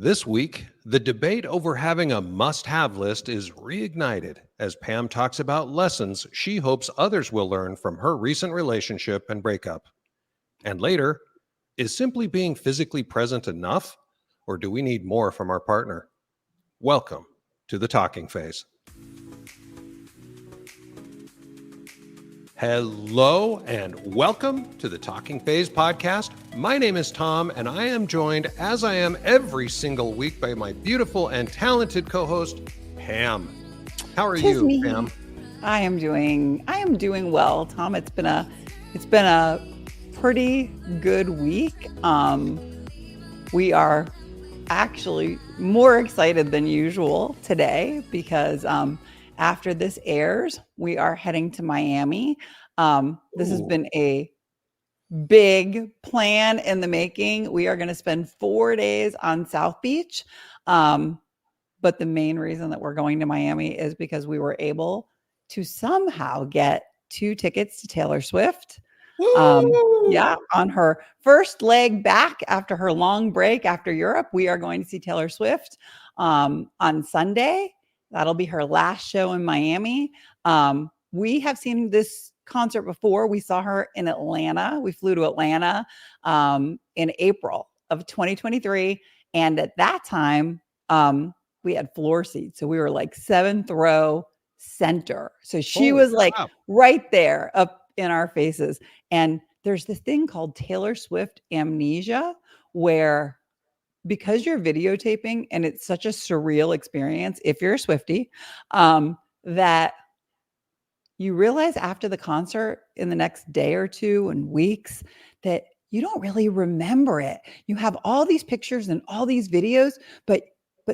This week, the debate over having a must-have list is reignited as Pam talks about lessons she hopes others will learn from her recent relationship and breakup. And later, is simply being physically present enough, or do we need more from our partner? Welcome to the talking phase. Hello and welcome to the Talking Phase podcast. My name is Tom, and I am joined, as I am every single week, by my beautiful and talented co-host, Pam. How are you, me. Pam? I am doing well, Tom. It's been a pretty good week. We are actually more excited than usual today because after this airs, we are heading to Miami. This has been a big plan in the making. We are going to spend 4 days on South Beach. But the main reason that we're going to Miami is because we were able to somehow get 2 tickets to Taylor Swift. On her first leg back after her long break after Europe, we are going to see Taylor Swift on Sunday. That'll be her last show in Miami. We have seen this concert before. We saw her in Atlanta. We flew to Atlanta in April of 2023. And at that time, we had floor seats. So we were like 7th row center. So she was like right there up in our faces. And there's this thing called Taylor Swift amnesia, where because you're videotaping and it's such a surreal experience, if you're a Swiftie, that you realize after the concert in the next day or two and weeks that you don't really remember it. You have all these pictures and all these videos, but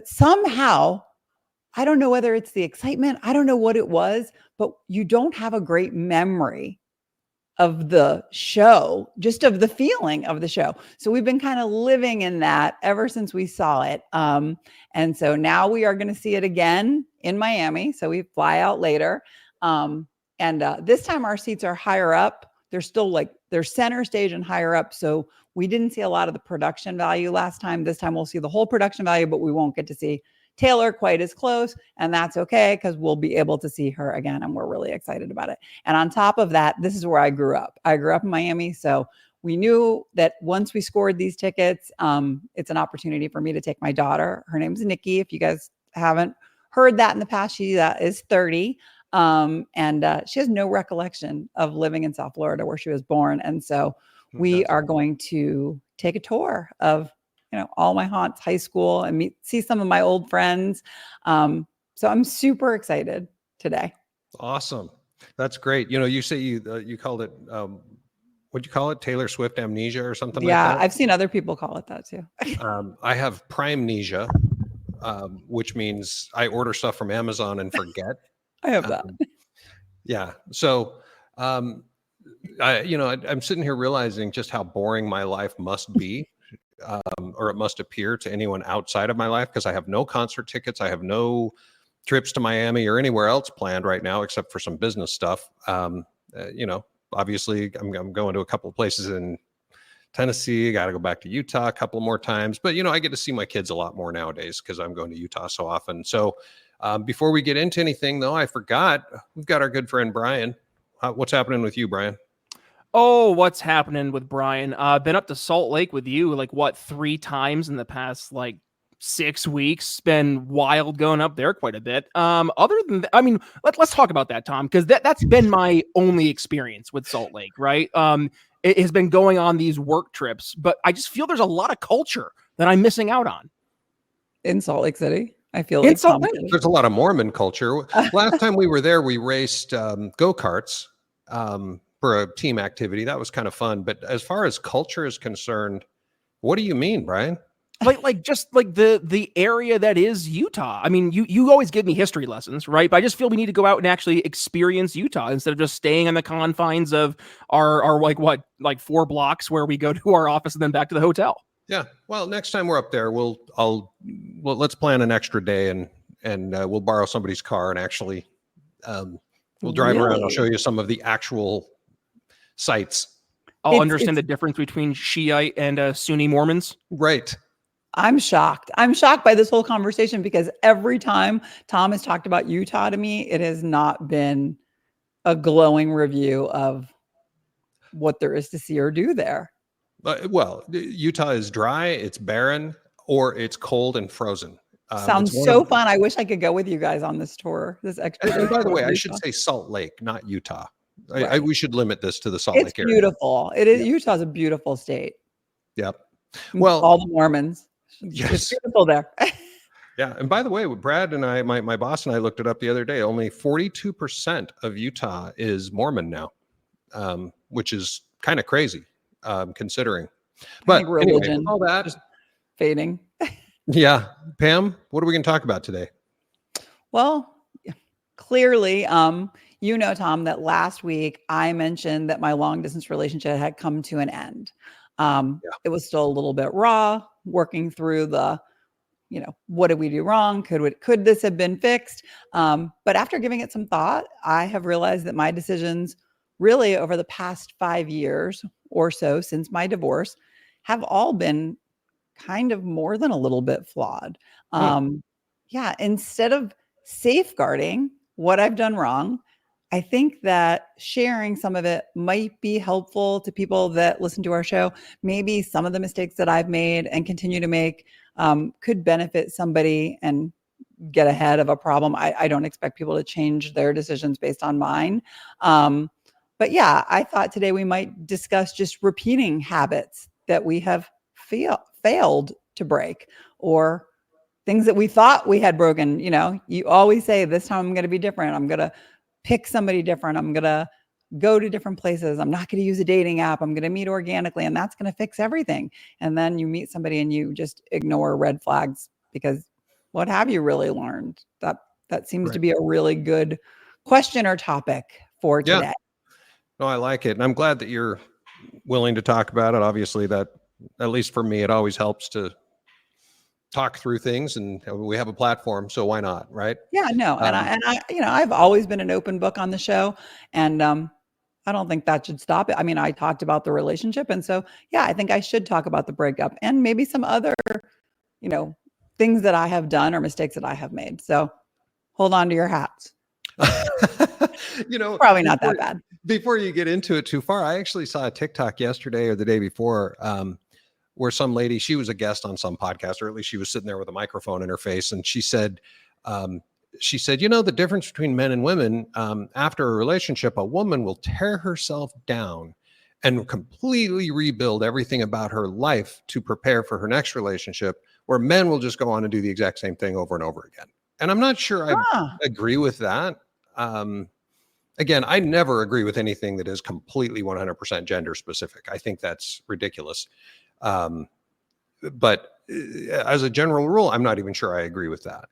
somehow, I don't know whether it's the excitement, I don't know what it was, but you don't have a great memory of the show, just of the feeling of the show. So we've been kind of living in that ever since we saw it. And so now we are going to see it again in Miami. So we fly out later. And this time our seats are higher up. They're still they're center stage and higher up. So we didn't see a lot of the production value last time. This time we'll see the whole production value, but we won't get to see Taylor quite as close, and that's okay because we'll be able to see her again, and we're really excited about it. And on top of that, this is where I grew up. I grew up in Miami, so we knew that once we scored these tickets, it's an opportunity for me to take my daughter. Her name's Nikki. If you guys haven't heard that in the past, she is 30, and she has no recollection of living in South Florida where she was born. And so we are going to take a tour of all my haunts, high school, and see some of my old friends. So I'm super excited today. Awesome. That's great. You say you called it, what'd you call it? Taylor Swift amnesia or something like that? Yeah, I've seen other people call it that too. I have prime-nesia, which means I order stuff from Amazon and forget. I have that. Yeah. So, I'm sitting here realizing just how boring my life must be. Or it must appear to anyone outside of my life, because I have no concert tickets. I have no trips to Miami or anywhere else planned right now, except for some business stuff. Obviously I'm going to a couple of places in Tennessee. Got to go back to Utah a couple more times, but I get to see my kids a lot more nowadays because I'm going to Utah so often. So before we get into anything though, I forgot, we've got our good friend, Brian. What's happening with you, Brian? Oh, what's happening with Brian? Been up to Salt Lake with you 3 times in the past 6 weeks. Been wild going up there quite a bit. Other than that, let's talk about that, Tom, because that's been my only experience with Salt Lake, right? It has been going on these work trips, but I just feel there's a lot of culture that I'm missing out on. In Salt Lake City, I feel like there's a lot of Mormon culture. Last time we were there, we raced go-karts. For a team activity. That was kind of fun. But as far as culture is concerned, what do you mean, Brian? The area that is Utah. I mean, you always give me history lessons, right? But I just feel we need to go out and actually experience Utah instead of just staying on the confines of our 4 blocks where we go to our office and then back to the hotel. Yeah. Well, next time we're up there, let's plan an extra day and we'll borrow somebody's car and actually we'll drive around. I'll show you some of the actual sites. I'll understand the difference between Shiite and Sunni Mormons. Right. I'm shocked. I'm shocked by this whole conversation because every time Tom has talked about Utah to me, it has not been a glowing review of what there is to see or do there. Well, Utah is dry, it's barren, or it's cold and frozen. It's Sounds one so of, fun. I wish I could go with you guys on this tour, this and expedition by the of way, I should Utah. say Salt Lake, not Utah. Right. We should limit this to the Salt It's Lake area. beautiful. It is. Yep. Utah's a beautiful state. Yep. Well, All the Mormons. It's yes. beautiful there. Yeah. And by the way, Brad and I, my boss and I looked it up the other day. Only 42% of Utah is Mormon now, which is kind of crazy considering. I But think anyway, with religion all that, just fading. yeah. Pam, what are we going to talk about today? Well, clearly, you know, Tom, that last week I mentioned that my long distance relationship had come to an end. Yeah. It was still a little bit raw, working through the, what did we do wrong? Could this have been fixed? But after giving it some thought, I have realized that my decisions really over the past 5 years or so since my divorce have all been kind of more than a little bit flawed. Hmm. Yeah, instead of safeguarding what I've done wrong, I think that sharing some of it might be helpful to people that listen to our show. Maybe some of the mistakes that I've made and continue to make could benefit somebody and get ahead of a problem. I don't expect people to change their decisions based on mine. But yeah, I thought today we might discuss just repeating habits that we have failed to break, or things that we thought we had broken. You always say, this time I'm going to be different. I'm going to pick somebody different. I'm going to go to different places. I'm not going to use a dating app. I'm going to meet organically, and that's going to fix everything. And then you meet somebody and you just ignore red flags because what have you really learned? That seems to Right. be a really good question or topic for Yeah. today. No, I like it. And I'm glad that you're willing to talk about it. Obviously, that, at least for me, it always helps to talk through things, and we have a platform, so why not, right? Yeah, no, and I've always been an open book on the show, and I don't think that should stop it. I mean, I talked about the relationship, and so yeah, I think I should talk about the breakup and maybe some other, you know, things that I have done or mistakes that I have made. So hold on to your hats. Probably not that bad. Before you get into it too far, I actually saw a TikTok yesterday or the day before, where some lady, she was a guest on some podcast, or at least she was sitting there with a microphone in her face, and she said, the difference between men and women, after a relationship, a woman will tear herself down and completely rebuild everything about her life to prepare for her next relationship, where men will just go on and do the exact same thing over and over again. And I'm not sure I agree with that. Again, I never agree with anything that is completely 100% gender specific. I think that's ridiculous. But as a general rule, I'm not even sure I agree with that.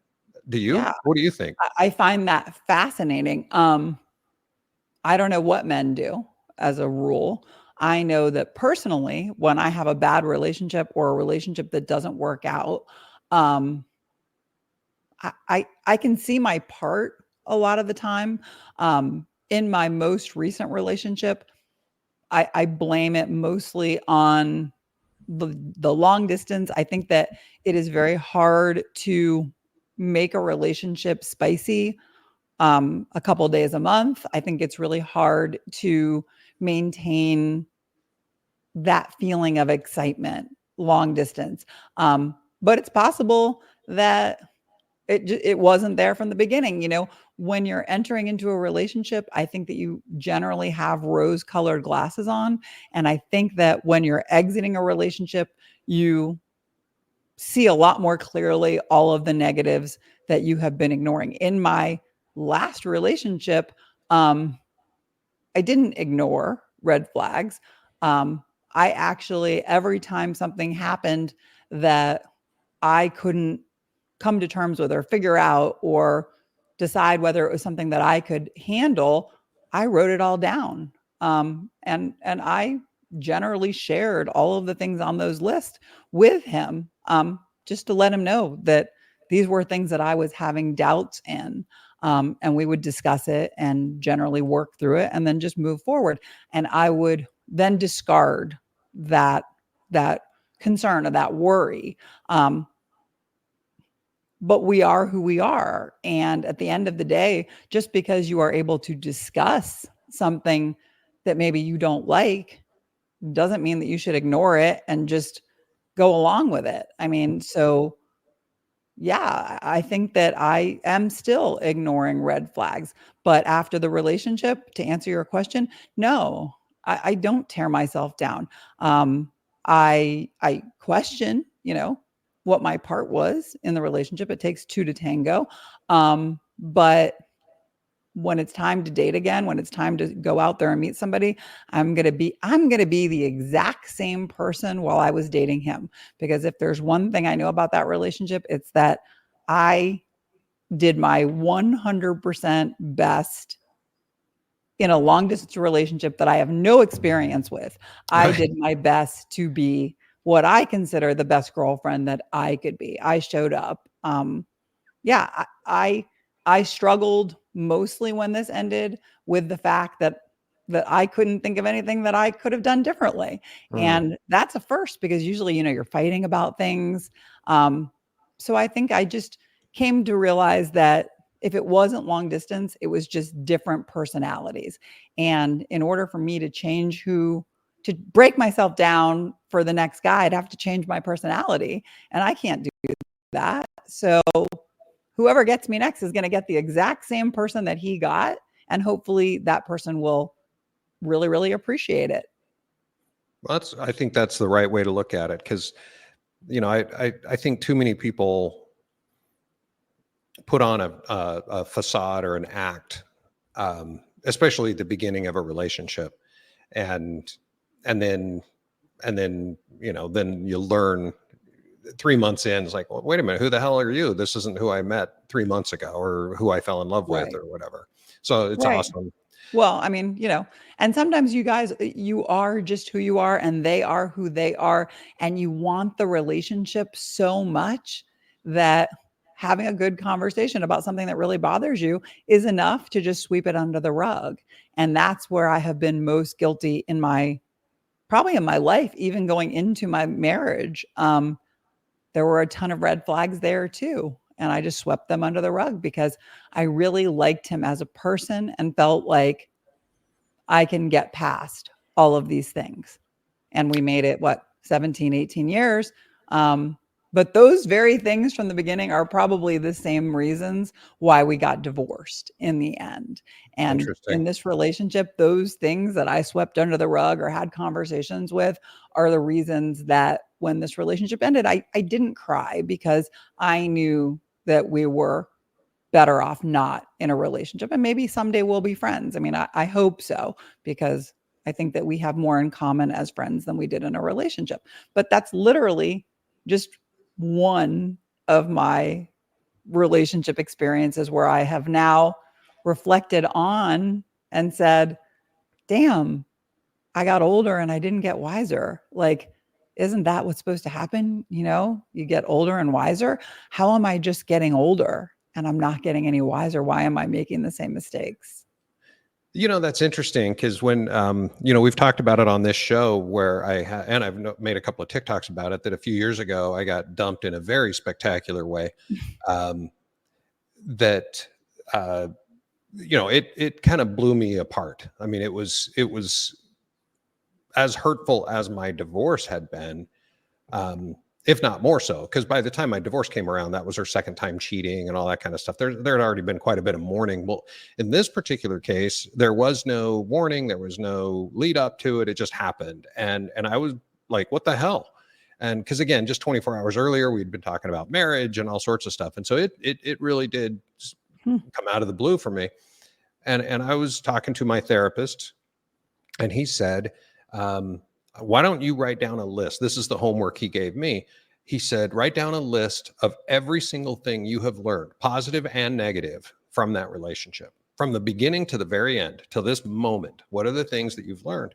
Do you? Yeah. What do you think? I find that fascinating. I don't know what men do as a rule. I know that personally, when I have a bad relationship or a relationship that doesn't work out, I can see my part a lot of the time. In my most recent relationship, I blame it mostly on the long distance. I think that it is very hard to make a relationship spicy a couple days a month. I think it's really hard to maintain that feeling of excitement long distance. But it's possible that it wasn't there from the beginning. When you're entering into a relationship, I think that you generally have rose colored glasses on. And I think that when you're exiting a relationship, you see a lot more clearly all of the negatives that you have been ignoring. In my last relationship, I didn't ignore red flags. I actually, every time something happened that I couldn't come to terms with or figure out or decide whether it was something that I could handle, I wrote it all down. And I generally shared all of the things on those lists with him, just to let him know that these were things that I was having doubts in. And we would discuss it and generally work through it and then just move forward. And I would then discard that concern or that worry. But we are who we are. And at the end of the day, just because you are able to discuss something that maybe you don't like doesn't mean that you should ignore it and just go along with it. I mean, so yeah, I think that I am still ignoring red flags. But after the relationship, to answer your question, no, I don't tear myself down. I question, what my part was in the relationship. It takes two to tango. But when it's time to date again, when it's time to go out there and meet somebody, I'm going to be the exact same person while I was dating him. Because if there's one thing I know about that relationship, it's that I did my 100% best in a long distance relationship that I have no experience with. I Right. did my best to be what I consider the best girlfriend that I could be. I showed up. Yeah, I struggled mostly when this ended with the fact that I couldn't think of anything that I could have done differently. Mm. And that's a first because usually, you're fighting about things. So I think I just came to realize that if it wasn't long distance, it was just different personalities. And in order for me to to break myself down for the next guy, I'd have to change my personality. And I can't do that. So whoever gets me next is going to get the exact same person that he got. And hopefully that person will really, really appreciate it. I think that's the right way to look at it, because I think too many people put on a facade or an act, especially at the beginning of a relationship, and and then then you learn 3 months in, it's like, well, wait a minute, who the hell are you? This isn't who I met 3 months ago or who I fell in love with Right. or whatever. So it's Right. awesome. Well, I mean, and sometimes you guys, you are just who you are and they are who they are. And you want the relationship so much that having a good conversation about something that really bothers you is enough to just sweep it under the rug. And that's where I have been most guilty probably in my life, even going into my marriage. There were a ton of red flags there too. And I just swept them under the rug because I really liked him as a person and felt like I can get past all of these things. And we made it, 17, 18 years. But those very things from the beginning are probably the same reasons why we got divorced in the end. And Interesting. in this relationship, those things that I swept under the rug or had conversations with are the reasons that when this relationship ended, I didn't cry because I knew that we were better off not in a relationship. And maybe someday we'll be friends. I mean, I hope so, because I think that we have more in common as friends than we did in a relationship. But that's literally just one of my relationship experiences where I have now reflected on and said, damn, I got older and I didn't get wiser. Like, isn't that what's supposed to happen? You get older and wiser. How am I just getting older and I'm not getting any wiser? Why am I making the same mistakes? That's interesting, because when we've talked about it on this show, where and I've made a couple of TikToks about it, that a few years ago I got dumped in a very spectacular way. Um, that it kind of blew me apart. I mean, it was as hurtful as my divorce had been, if not more so, because by the time my divorce came around, that was her second time cheating and all that kind of stuff. There had already been quite a bit of mourning. Well, in this particular case, there was no warning, there was no lead up to it. It just happened, and I was like, what the hell? And because again, just 24 hours earlier, we'd been talking about marriage and all sorts of stuff, and so it really did Hmm. come out of the blue for me. And I was talking to my therapist, and he said, why don't you write down a list? This is the homework he gave me. He said, write down a list of every single thing you have learned, positive and negative, from that relationship, from the beginning to the very end, to this moment. What are the things that you've learned?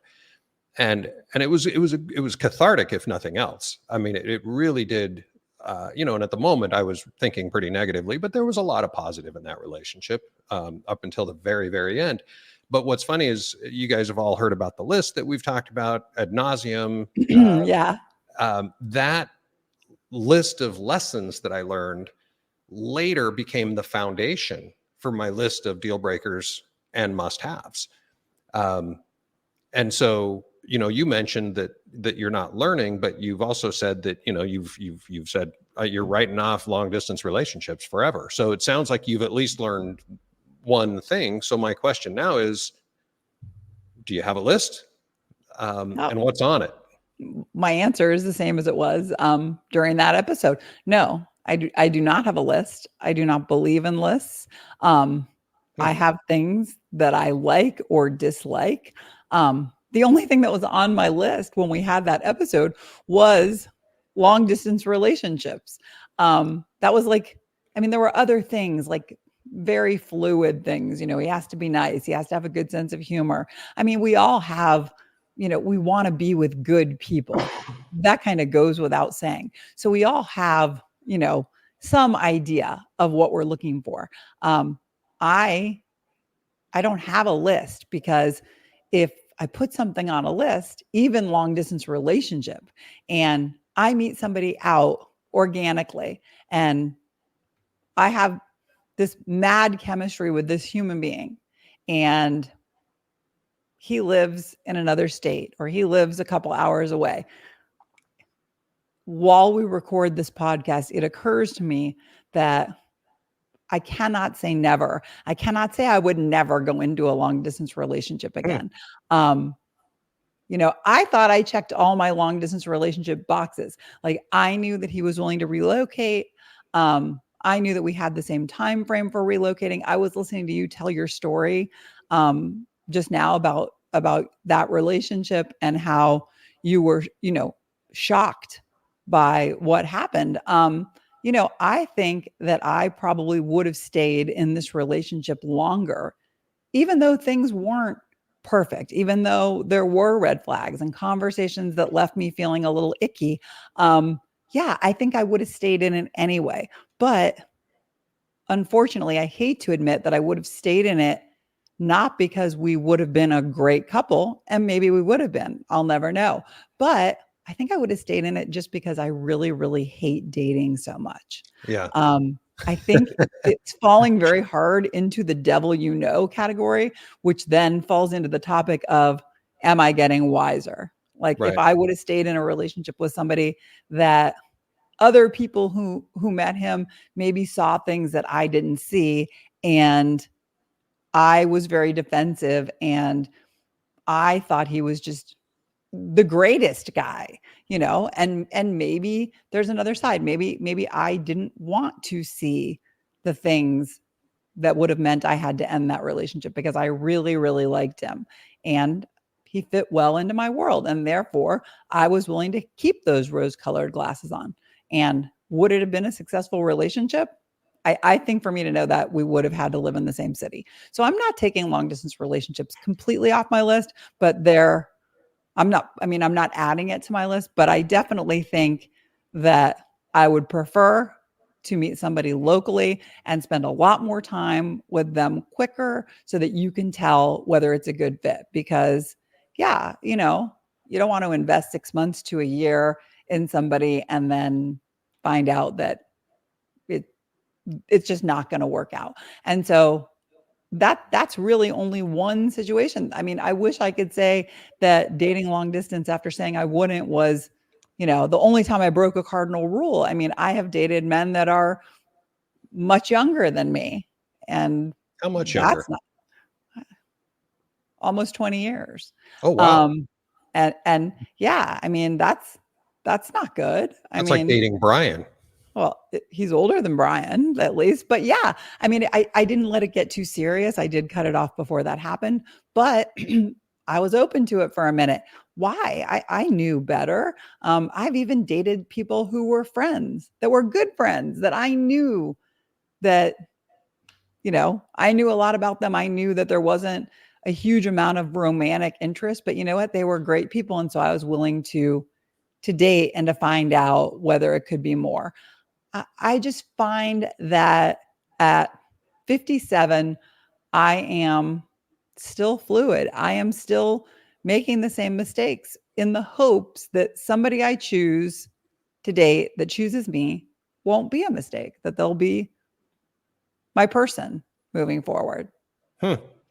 And it was cathartic, if nothing else. I mean, it really did. And at the moment, I was thinking pretty negatively, but there was a lot of positive in that relationship, up until the very, very end. But what's funny is you guys have all heard about the list that we've talked about ad nauseum. Yeah. that list of lessons that I learned later became the foundation for my list of deal breakers and must-haves. And so, you mentioned that you're not learning, but you've also said that, you've said you're writing off long distance relationships forever. So it sounds like you've at least learned one thing. So my question now is, do you have a list? Oh, And what's on it? my answer is the same as it was during that episode. No, I do not have a list. I do not believe in lists. I have things that I like or dislike. The only thing that was on my list when we had that episode was long distance relationships. That was like, I mean, there were other things like very fluid things. He has to be nice. He has to have a good sense of humor. I mean, we all have, we want to be with good people. That kind of goes without saying. So we all have, some idea of what we're looking for. I don't have a list, because if I put something on a list, even long distance relationship, and I meet somebody out organically and I have this mad chemistry with this human being, and he lives in another state or he lives a couple hours away. While we record this podcast, it occurs to me that I cannot say never. I cannot say I would never go into a long distance relationship again. I thought I checked all my long distance relationship boxes. Like, I knew that he was willing to relocate. I knew that we had the same time frame for relocating. I was listening to you tell your story just now about that relationship and how you were, shocked by what happened. I think that I probably would have stayed in this relationship longer, even though things weren't perfect, even though there were red flags and conversations that left me feeling a little icky. Yeah, I think I would have stayed in it anyway. But unfortunately, I hate to admit that I would have stayed in it, not because we would have been a great couple, and maybe we would have been. I'll never know. But I think I would have stayed in it just because I really, really hate dating so much. Yeah. I think it's falling very hard into the devil category, which then falls into the topic of, am I getting wiser? Like, Right. if I would have stayed in a relationship with somebody that other people who met him maybe saw things that I didn't see, and I was very defensive, and I thought he was just the greatest guy, and maybe there's another side. Maybe I didn't want to see the things that would have meant I had to end that relationship, because I really, really liked him and he fit well into my world. And therefore I was willing to keep those rose-colored glasses on. And would it have been a successful relationship? I think for me to know that, we would have had to live in the same city. So I'm not taking long distance relationships completely off my list, but I'm not adding it to my list, but I definitely think that I would prefer to meet somebody locally and spend a lot more time with them quicker, so that you can tell whether it's a good fit. Because yeah, you don't want to invest 6 months to a year in somebody and then find out that it's just not going to work out. And so that's really only one situation. I mean, I wish I could say that dating long distance after saying I wouldn't was, the only time I broke a cardinal rule. I mean, I have dated men that are much younger than me, and How much younger? that's not almost 20 years. Oh, wow. And yeah, I mean, that's not good. That's like dating Brian. Well, he's older than Brian, at least. But yeah, I mean, I didn't let it get too serious. I did cut it off before that happened, but I was open to it for a minute. Why? I knew better. I've even dated people who were friends, that were good friends, that I knew that, I knew a lot about them. I knew that there wasn't a huge amount of romantic interest, but you know what? They were great people. And so I was willing to date and to find out whether it could be more. I just find that at 57, I am still fluid. I am still making the same mistakes. in the hopes that somebody I choose to date that chooses me won't be a mistake, that they'll be my person moving forward.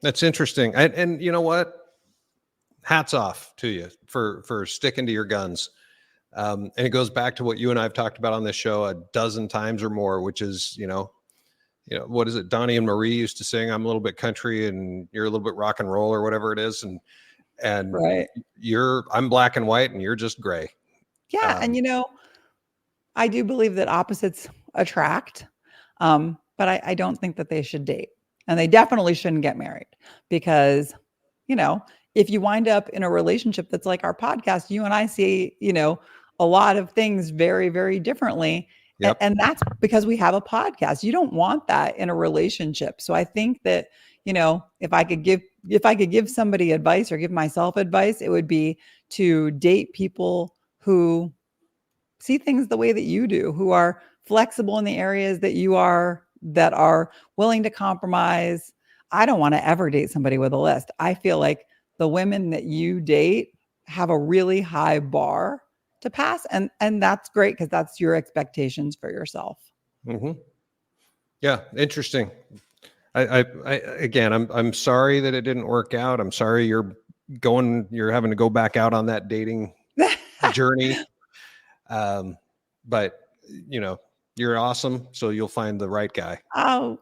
That's interesting. And you know what? Hats off to you for sticking to your guns. And it goes back to what you and I have talked about on this show a dozen times or more, which is, what is it? Donnie and Marie used to sing, "I'm a little bit country and you're a little bit rock and roll," or whatever it is. And Right. I'm black and white and you're just gray. Yeah. And, I do believe that opposites attract, but I don't think that they should date. And they definitely shouldn't get married because, if you wind up in a relationship that's like our podcast, you and I see, a lot of things very, very differently. Yep. And that's because we have a podcast. You don't want that in a relationship. So I think that, if I could give somebody advice or give myself advice, it would be to date people who see things the way that you do, who are flexible in the areas that you are, that are willing to compromise. I don't want to ever date somebody with a list. I feel like the women that you date have a really high bar to pass. And that's great because that's your expectations for yourself. Mm-hmm. Yeah. Interesting. Again, I'm sorry that it didn't work out. I'm sorry you're having to go back out on that dating journey. But you're awesome. So you'll find the right guy. Oh,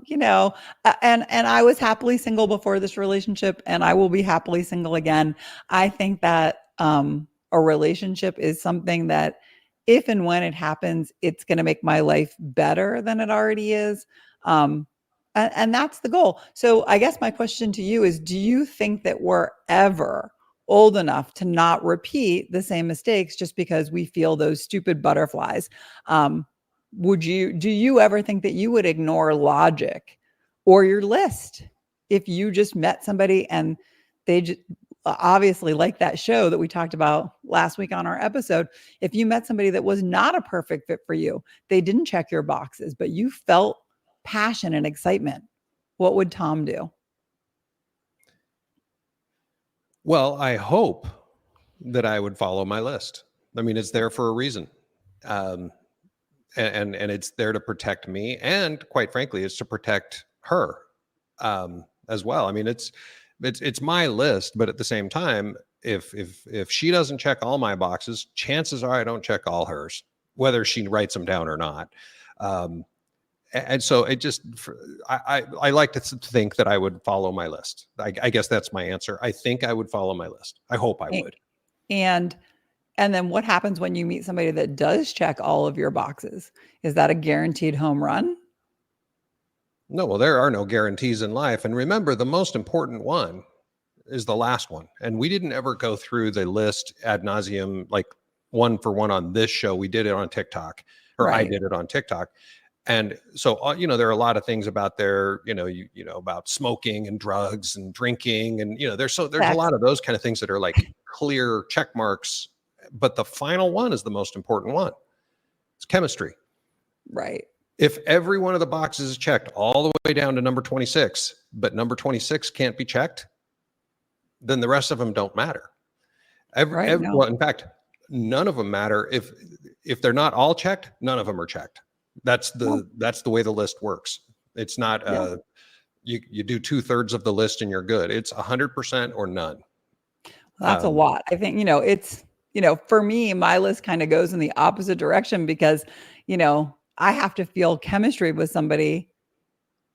and I was happily single before this relationship and I will be happily single again. I think that a relationship is something that if and when it happens, it's going to make my life better than it already is. And that's the goal. So I guess my question to you is, do you think that we're ever old enough to not repeat the same mistakes just because we feel those stupid butterflies? Do you ever think that you would ignore logic or your list if you just met somebody and they just obviously, like that show that we talked about last week on our episode, if you met somebody that was not a perfect fit for you, they didn't check your boxes, but you felt passion and excitement, what would Tom do? Well, I hope that I would follow my list. I mean, it's there for a reason. And it's there to protect me. And quite frankly, it's to protect her as well. I mean, it's my list, but at the same time, if she doesn't check all my boxes, chances are I don't check all hers, whether she writes them down or not. And so I like to think that I would follow my list. I guess that's my answer. I think I would follow my list. I hope I would. And then what happens when you meet somebody that does check all of your boxes? Is that a guaranteed home run? No, well, there are no guarantees in life. And remember, the most important one is the last one. And we didn't ever go through the list ad nauseum, like one for one on this show. We did it on TikTok, or right. I did it on TikTok. And so, there are a lot of things about there, about smoking and drugs and drinking. And, there's a lot of those kind of things that are like clear check marks. But the final one is the most important one. It's chemistry. Right. If every one of the boxes is checked all the way down to number 26, but number 26 can't be checked, then the rest of them don't matter. Well, in fact, none of them matter. If they're not all checked, none of them are checked. That's the way the list works. It's not you do 2/3 of the list and you're good. It's 100% or none. Well, that's a lot. I think it's for me, my list kind of goes in the opposite direction because I have to feel chemistry with somebody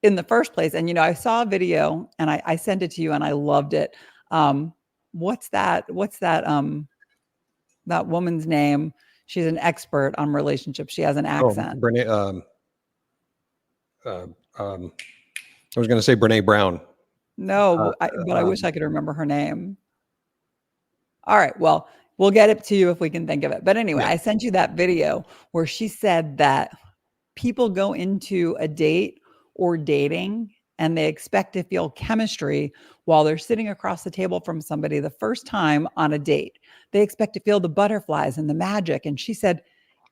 in the first place. And I saw a video and I sent it to you and I loved it. What's that that woman's name? She's an expert on relationships. She has an accent. Brene, I was going to say Brene Brown. No, but I wish I could remember her name. All right. Well, we'll get it to you if we can think of it. But anyway, I sent you that video where she said that people go into a date or dating and they expect to feel chemistry while they're sitting across the table from somebody the first time on a date. They expect to feel the butterflies and the magic. And she said,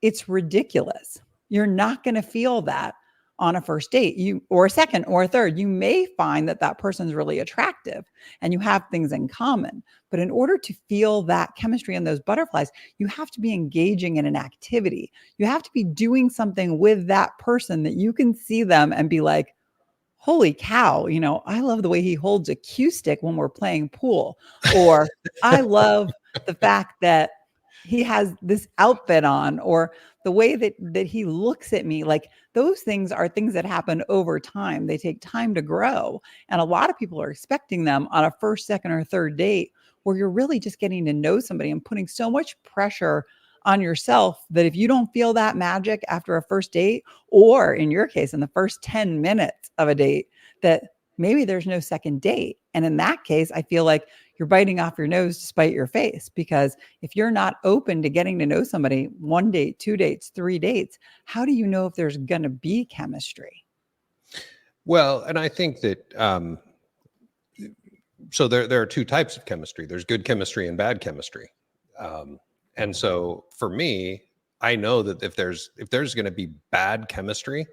it's ridiculous. You're not going to feel that on a first date, or a second or a third, you may find that that person's really attractive and you have things in common. But in order to feel that chemistry and those butterflies, you have to be engaging in an activity. You have to be doing something with that person that you can see them and be like, holy cow, I love the way he holds a cue stick when we're playing pool. Or I love the fact that he has this outfit on, or the way that he looks at me. Like, those things are things that happen over time. They take time to grow. And a lot of people are expecting them on a first, second, or third date, where you're really just getting to know somebody and putting so much pressure on yourself that if you don't feel that magic after a first date, or in your case, in the first 10 minutes of a date, that maybe there's no second date. And in that case, I feel like you're biting off your nose to spite your face, because if you're not open to getting to know somebody, 1 date, 2 dates, 3 dates, how do you know if there's going to be chemistry? Well, and I think that so there are two types of chemistry. There's good chemistry and bad chemistry. And so for me, I know that if there's going to be bad chemistry,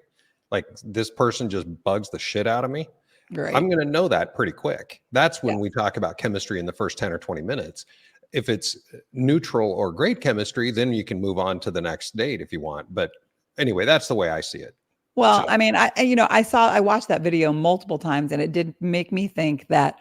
like this person just bugs the shit out of me, Right. I'm going to know that pretty quick. That's when Yeah. we talk about chemistry in the first 10 or 20 minutes. If it's neutral or great chemistry, then you can move on to the next date if you want. But anyway, that's the way I see it. Well, So- I mean, I watched that video multiple times, and it did make me think that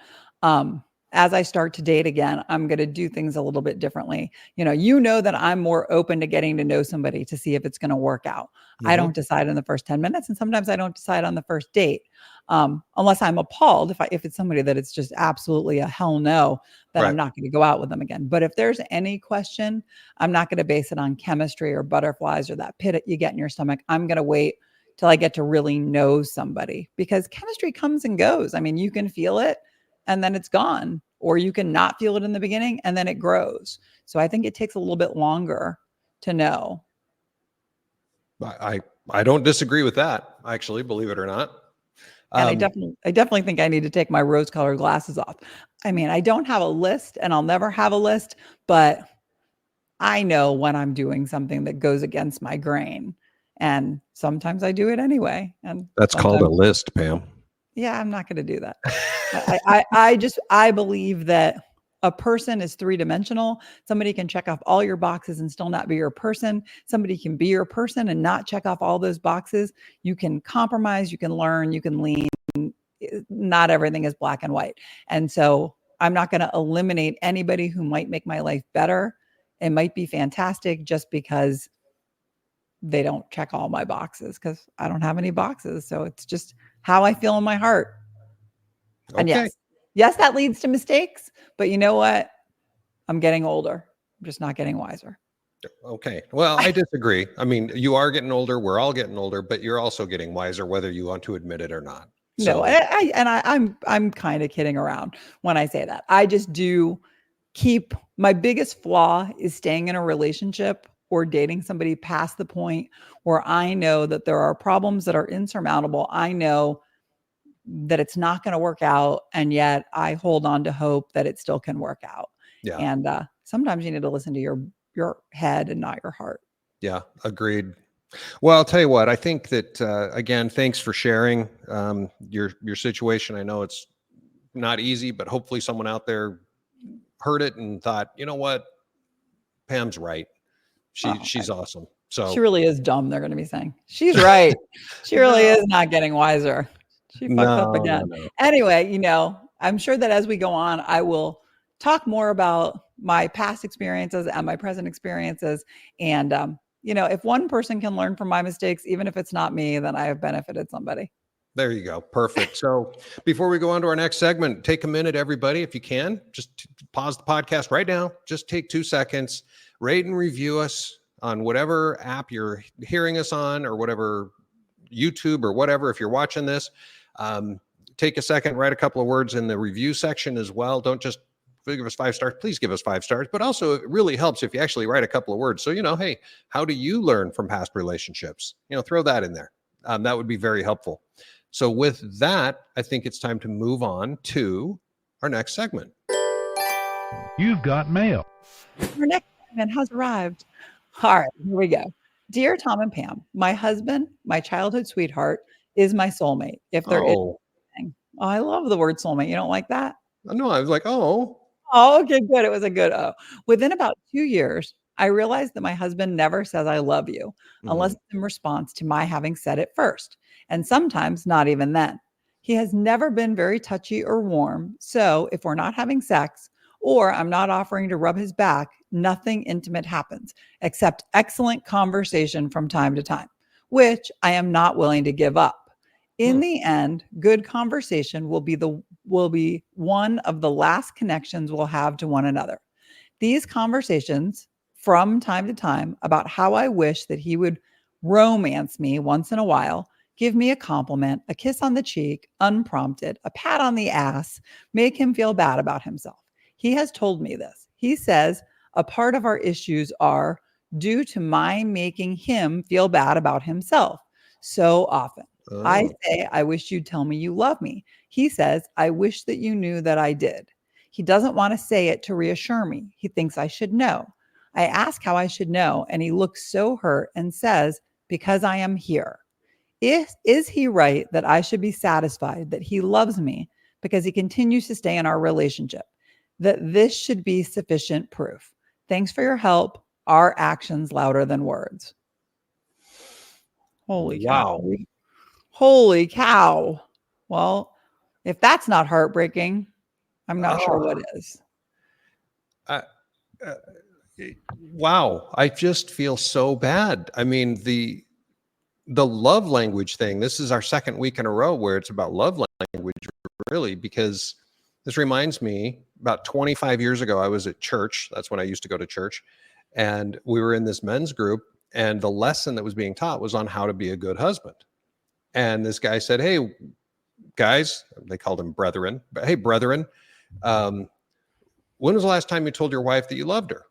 as I start to date again, I'm going to do things a little bit differently. That I'm more open to getting to know somebody to see if it's going to work out. I Mhm. don't decide in the first 10 minutes, and sometimes I don't decide on the first date. Unless I'm appalled, if it's somebody that it's just absolutely a hell no, then I'm Right. not going to go out with them again. But if there's any question, I'm not going to base it on chemistry or butterflies or that pit you get in your stomach. I'm going to wait till I get to really know somebody, because chemistry comes and goes. I mean, you can feel it and then it's gone, or you can not feel it in the beginning and then it grows. So I think it takes a little bit longer to know. I don't disagree with that, actually, believe it or not. And I definitely think I need to take my rose-colored glasses off. I mean, I don't have a list, and I'll never have a list, but I know when I'm doing something that goes against my grain. And sometimes I do it anyway. And That's called a sometimes, list, Pam. yeah, I'm not going to do that. I believe that a person is three-dimensional. Somebody can check off all your boxes and still not be your person. Somebody can be your person and not check off all those boxes. You can compromise, you can learn, you can lean. Not everything is black and white. And so I'm not going to eliminate anybody who might make my life better. It might be fantastic just because they don't check all my boxes, because I don't have any boxes. So it's just how I feel in my heart. And Okay. yes, that leads to mistakes, but you know what? I'm getting older. I'm just not getting wiser. Okay. Well, I disagree. I mean, you are getting older. We're all getting older, but you're also getting wiser, whether you want to admit it or not. No, I'm kind of kidding around when I say that. I just do keep, my biggest flaw is staying in a relationship or dating somebody past the point where I know that there are problems that are insurmountable. I know that it's not going to work out, and yet I hold on to hope that it still can work out. Yeah. And sometimes you need to listen to your head and not your heart. Yeah. Agreed. Well, I'll tell you what, I think that, again, thanks for sharing your situation. I know it's not easy, but hopefully someone out there heard it and thought, you know what, Pam's right. She's awesome. So She really is dumb, they're going to be saying. She's right. She really is not getting wiser. She fucked up again. No. Anyway, I'm sure that as we go on, I will talk more about my past experiences and my present experiences. And, if one person can learn from my mistakes, even if it's not me, then I have benefited somebody. There you go. Perfect. So before we go on to our next segment, take a minute, everybody, if you can, just pause the podcast right now. Just take 2 seconds, rate and review us on whatever app you're hearing us on, or whatever YouTube or whatever. If you're watching this, take a second, write a couple of words in the review section as well. Don't just give us 5 stars. Please give us 5 stars. But also, it really helps if you actually write a couple of words. So, hey, how do you learn from past relationships? Throw that in there. That would be very helpful. So with that, I think it's time to move on to our next segment. You've got mail. Our next segment has arrived. All right, here we go. Dear Tom and Pam, my husband, my childhood sweetheart, is my soulmate. If there is Oh, anything. Oh, I love the word soulmate. You don't like that? no, I was like, oh. Oh, okay, good. It was a good oh. Within about 2 years, I realized that my husband never says I love you unless Mhm. it's in response to my having said it first, and sometimes not even then. He has never been very touchy or warm, so if we're not having sex or I'm not offering to rub his back, nothing intimate happens except excellent conversation from time to time, which I am not willing to give up. In Hmm. the end, good conversation will be one of the last connections we'll have to one another. These conversations from time to time about how I wish that he would romance me once in a while, give me a compliment, a kiss on the cheek, unprompted, a pat on the ass, make him feel bad about himself. He has told me this. He says a part of our issues are due to my making him feel bad about himself so often. I Oh. say, I wish you'd tell me you love me. He says, I wish that you knew that I did. He doesn't want to say it to reassure me. He thinks I should know. I ask how I should know, and he looks so hurt and says, because I am here. Is he right that I should be satisfied that he loves me because he continues to stay in our relationship? That this should be sufficient proof. Thanks for your help. Are actions louder than words? Holy cow. Wow. Holy cow. Well, if that's not heartbreaking, I'm not sure Oh, what is. I, uh, wow. I just feel so bad. I mean, the love language thing. This is our second week in a row where it's about love language, really, because this reminds me about 25 years ago, I was at church. That's when I used to go to church. And we were in this men's group, and the lesson that was being taught was on how to be a good husband. And this guy said, hey, guys, they called him brethren, but hey, brethren, um, when was the last time you told your wife that you loved her?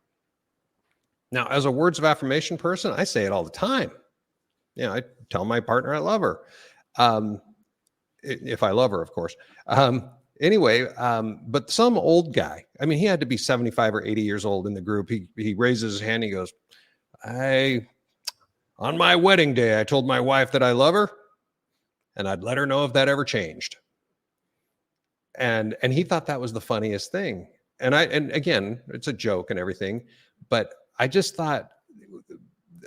Now, as a words of affirmation person, I say it all the time. I tell my partner I love her. Um, if I love her, of course. Anyway, but some old guy, I mean, he had to be 75 or 80 years old in the group. He raises his hand. He goes, on my wedding day, I told my wife that I love her and I'd let her know if that ever changed. And he thought that was the funniest thing. And again, it's a joke and everything, but I just thought,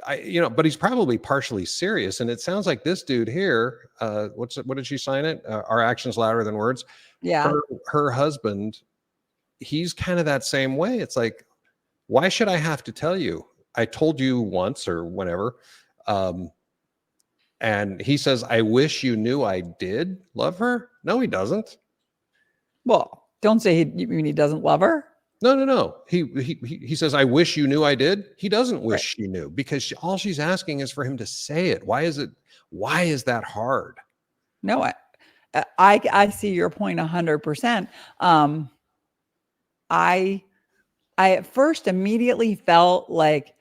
but he's probably partially serious. And it sounds like this dude here, what did she sign it? Our actions louder than words. Yeah. Her husband, he's kind of that same way. It's like, why should I have to tell you? I told you once or whenever. And he says, I wish you knew I did love her. No, he doesn't. Well, don't say you mean he doesn't love her. No. He says, I wish you knew I did. He doesn't wish Right. she knew because all she's asking is for him to say it. Why is that hard? No, I see your point 100%. I at first immediately felt like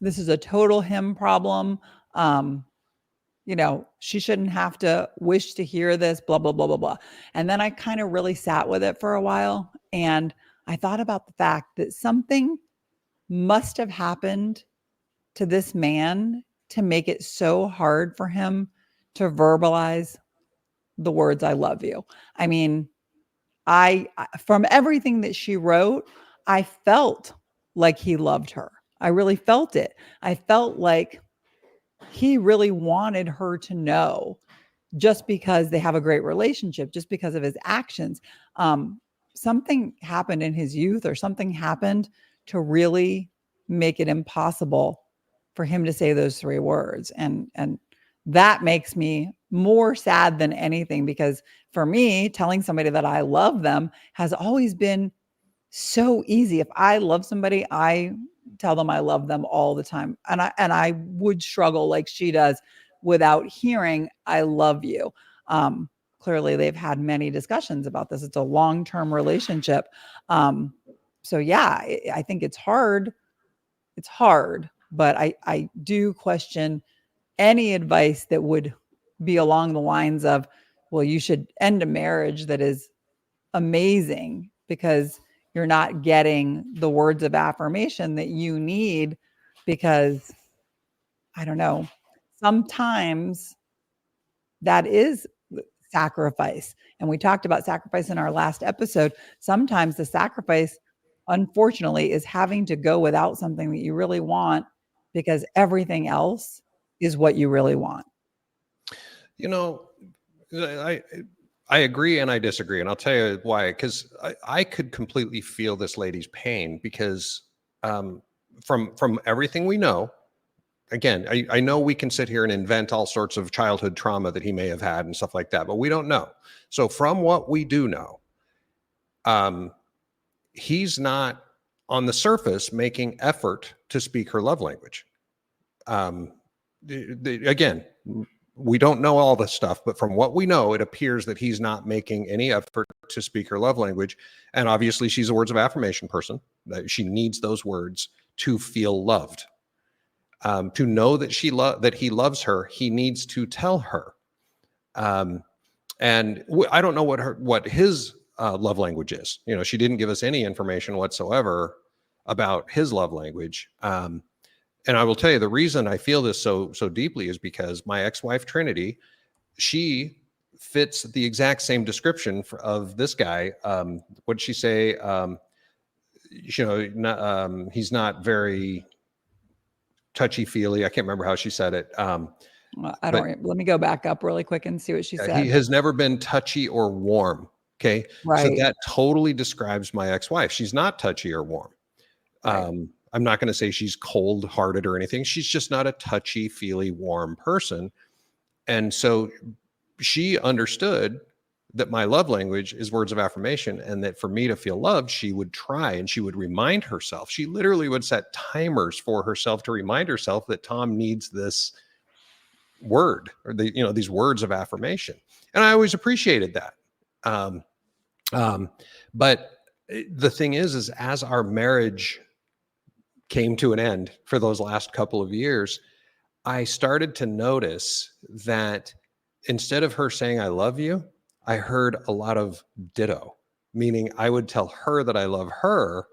this is a total him problem. She shouldn't have to wish to hear this, blah, blah, blah, blah, blah. And then I kind of really sat with it for a while. And I thought about the fact that something must have happened to this man to make it so hard for him to verbalize the words, I love you. I mean, from everything that she wrote, I felt like he loved her. I really felt it. I felt like he really wanted her to know just because they have a great relationship, just because of his actions. Something happened in his youth or something happened to really make it impossible for him to say those three words. And that makes me more sad than anything, because for me, telling somebody that I love them has always been so easy. If I love somebody, I tell them I love them all the time. And I would struggle like she does without hearing I love you. Clearly they've had many discussions about this. It's a long-term relationship. So yeah, I think it's hard. It's hard, but I do question any advice that would be along the lines of, well, you should end a marriage that is amazing because you're not getting the words of affirmation that you need, because I don't know, sometimes that is sacrifice. And we talked about sacrifice in our last episode. Sometimes the sacrifice, unfortunately, is having to go without something that you really want because everything else is what you really want. You know, I agree and I disagree, and I'll tell you why. Because I could completely feel this lady's pain because from everything we know, again, I know we can sit here and invent all sorts of childhood trauma that he may have had and stuff like that, but we don't know. So from what we do know, he's not on the surface making effort to speak her love language. Again, we don't know all this stuff, but from what we know, it appears that he's not making any effort to speak her love language. And obviously she's a words of affirmation person, that she needs those words to feel loved. To know that that he loves her, he needs to tell her. And I don't know what his love language is. You know, she didn't give us any information whatsoever about his love language. And I will tell you, the reason I feel this so deeply is because my ex-wife Trinity, she fits the exact same description of this guy. What did she say? He's not very touchy-feely. I can't remember how she said it. Let me go back up really quick and see what she said. He has never been touchy or warm. Okay. Right. So that totally describes my ex-wife. She's not touchy or warm. Right. I'm not going to say she's cold-hearted or anything. She's just not a touchy-feely, warm person. And so she understood that my love language is words of affirmation, and that for me to feel loved, she would try and she would remind herself. She literally would set timers for herself to remind herself that Tom needs this word, or these words of affirmation. And I always appreciated that. But the thing is as our marriage came to an end for those last couple of years, I started to notice that instead of her saying, I love you, I heard a lot of ditto, meaning I would tell her that I love her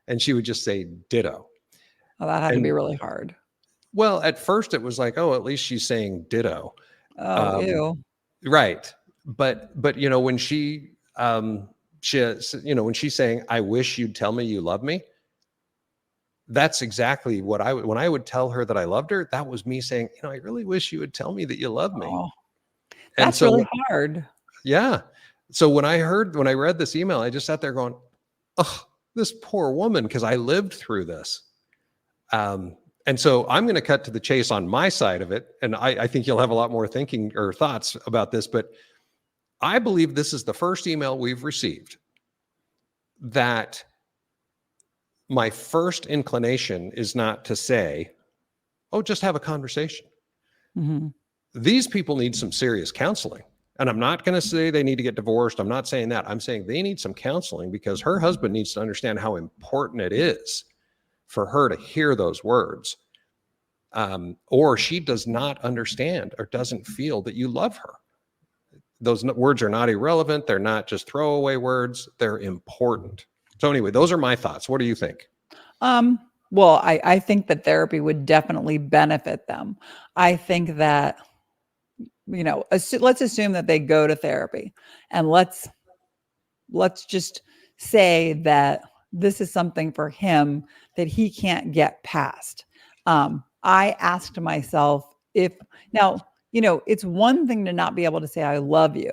and she would just say ditto. Oh, that had to be really hard. Well, at first it was like, oh, at least she's saying ditto. Oh, ew. Right. But when she when she's saying, I wish you'd tell me you love me, that's exactly what when I would tell her that I loved her, that was me saying, I really wish you would tell me that you love me. Oh, that's really hard. Yeah. So when I read this email, I just sat there going, oh, this poor woman, because I lived through this. And so I'm going to cut to the chase on my side of it. And I think you'll have a lot more thinking or thoughts about this, but I believe this is the first email we've received that my first inclination is not to say, oh, just have a conversation. Mm-hmm. These people need some serious counseling. And I'm not going to say they need to get divorced. I'm not saying that. I'm saying they need some counseling because her husband needs to understand how important it is for her to hear those words. Or she does not understand or doesn't feel that you love her. Those words are not irrelevant. They're not just throwaway words. They're important. So anyway, those are my thoughts. What do you think? Well, I think that therapy would definitely benefit them. I think that, let's assume that they go to therapy, and let's just say that this is something for him that he can't get past. I asked myself it's one thing to not be able to say, I love you.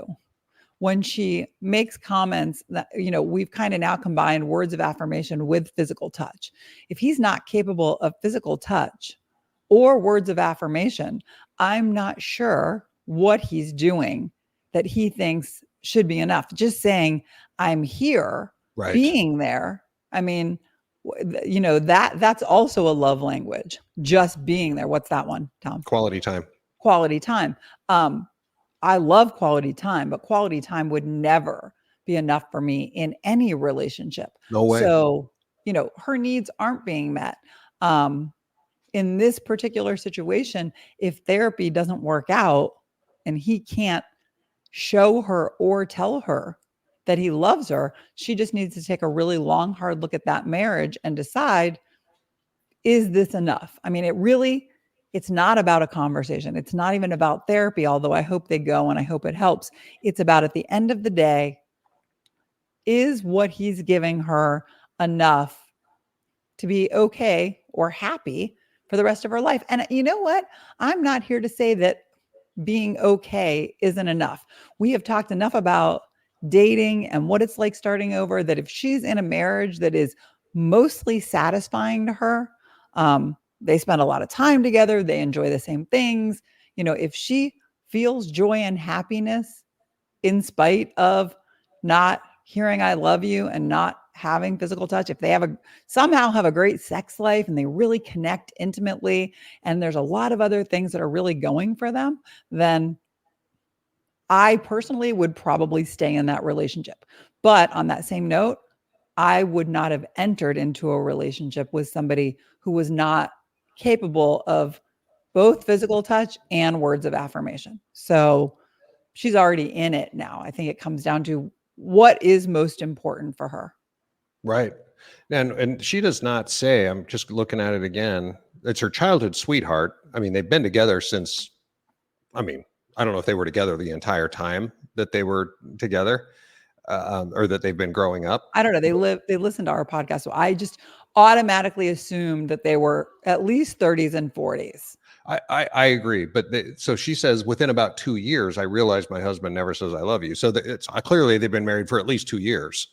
When she makes comments that, we've kind of now combined words of affirmation with physical touch. If he's not capable of physical touch or words of affirmation, I'm not sure what he's doing that he thinks should be enough. Just saying, I'm here, right, being there. I mean, that's also a love language. Just being there. What's that one, Tom? Quality time. Quality time. I love quality time, but quality time would never be enough for me in any relationship. No way. So, her needs aren't being met. In this particular situation, if therapy doesn't work out and he can't show her or tell her that he loves her, she just needs to take a really long, hard look at that marriage and decide, is this enough? I mean, it It's not about a conversation. It's not even about therapy, although I hope they go and I hope it helps. It's about, at the end of the day, is what he's giving her enough to be okay or happy for the rest of her life? And you know what? I'm not here to say that being okay isn't enough. We have talked enough about dating and what it's like starting over, that if she's in a marriage that is mostly satisfying to her, they spend a lot of time together, they enjoy the same things. If she feels joy and happiness in spite of not hearing I love you and not having physical touch, if they somehow have a great sex life and they really connect intimately, and there's a lot of other things that are really going for them, then I personally would probably stay in that relationship. But on that same note, I would not have entered into a relationship with somebody who was not capable of both physical touch and words of affirmation. So she's already in it now. I think it comes down to what is most important for her. Right. And she does not say, I'm just looking at it again, it's her childhood sweetheart. I mean, they've been together since, I don't know if they were together the entire time that they were together, or that they've been growing up. I don't know. They listen to our podcast. So I just automatically assumed that they were at least 30s and 40s. I agree. But so she says, within about 2 years, I realized my husband never says I love you. So it's clearly they've been married for at least 2 years.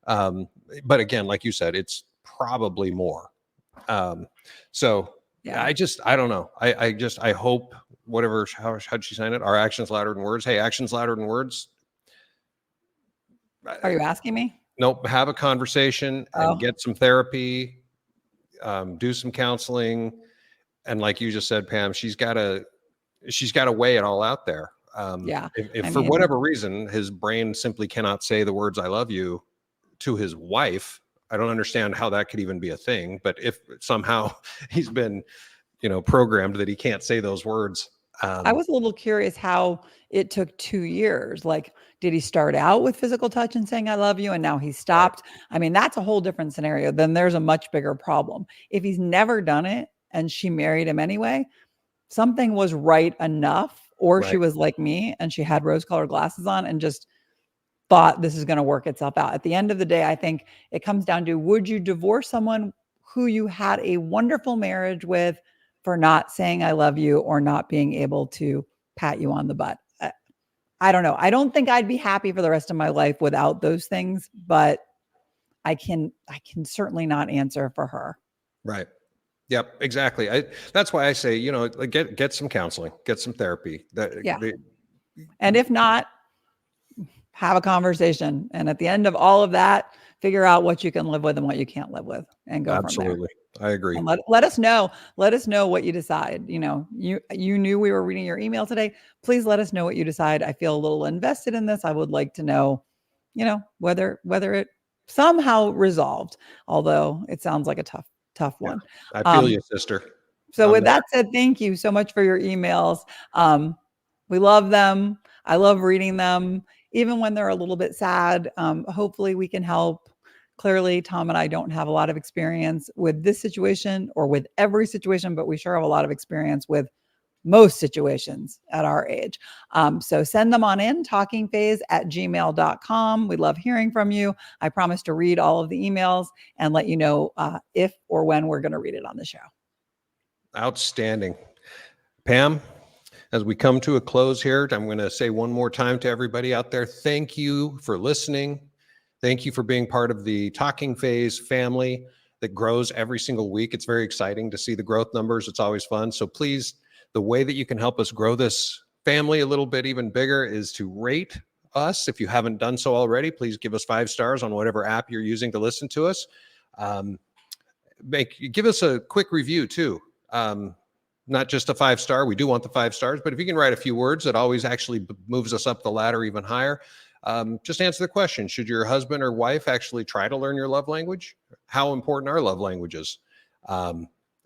But again, like you said, it's probably more. So yeah, I don't know. I hope how'd she sign it? Our actions louder than words. Hey, actions louder than words. Are you asking me? Nope. Have a conversation and get some therapy, do some counseling. And like you just said, Pam, she's got to weigh it all out there. If for whatever reason, his brain simply cannot say the words, I love you, to his wife, I don't understand how that could even be a thing. But if somehow he's been, programmed that he can't say those words. I was a little curious how it took 2 years. Like, did he start out with physical touch and saying, I love you, and now he stopped? Right. That's a whole different scenario. Then there's a much bigger problem. If he's never done it and she married him anyway, something was right enough, or she was like me and she had rose-colored glasses on and just thought this is going to work itself out. At the end of the day, I think it comes down to, would you divorce someone who you had a wonderful marriage with for not saying I love you or not being able to pat you on the butt? I don't know. I don't think I'd be happy for the rest of my life without those things, but I can certainly not answer for her. Right. Yep, exactly. That's why I say, get some counseling, get some therapy. And if not, have a conversation. And at the end of all of that, figure out what you can live with and what you can't live with, and go from there. Absolutely. I agree. And let us know. Let us know what you decide. You knew we were reading your email today. Please let us know what you decide. I feel a little invested in this. I would like to know, whether it somehow resolved, although it sounds like a tough one. Yeah, I feel you, sister. So with that said, thank you so much for your emails. We love them. I love reading them, even when they're a little bit sad. Hopefully we can help. Clearly, Tom and I don't have a lot of experience with this situation or with every situation, but we sure have a lot of experience with most situations at our age. So send them on in, talkingphase@gmail.com. We love hearing from you. I promise to read all of the emails and let you know if or when we're going to read it on the show. Outstanding. Pam, as we come to a close here, I'm going to say one more time to everybody out there, thank you for listening. Thank you for being part of the Talking Phase family that grows every single week. It's very exciting to see the growth numbers. It's always fun. So please, the way that you can help us grow this family a little bit even bigger is to rate us. If you haven't done so already, please give us 5 stars on whatever app you're using to listen to us. Give us a quick review too. Not just a 5-star. We do want the 5 stars, but if you can write a few words, it always actually moves us up the ladder even higher. Just answer the question. Should your husband or wife actually try to learn your love language? How important are love languages?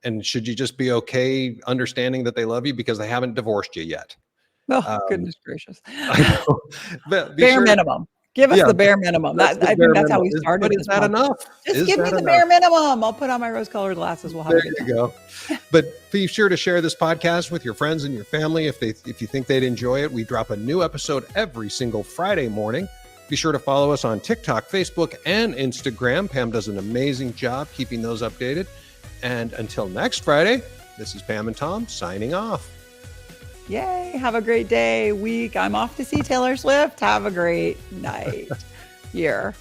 And should you just be okay understanding that they love you because they haven't divorced you yet? Oh, goodness gracious. I know. Bare minimum. Give us Yeah, the bare minimum. that's That, the I bare think that's how we minimum. started But is this that podcast. enough? Just Is give me that the enough? bare minimum. I'll put on my rose-colored glasses. We'll have a There good you time. go. But be sure to share this podcast with your friends and your family if you think they'd enjoy it. We drop a new episode every single Friday morning. Be sure to follow us on TikTok, Facebook, and Instagram. Pam does an amazing job keeping those updated. And until next Friday, this is Pam and Tom signing off. Yay. Have a great day, week. I'm off to see Taylor Swift. Have a great night. Here.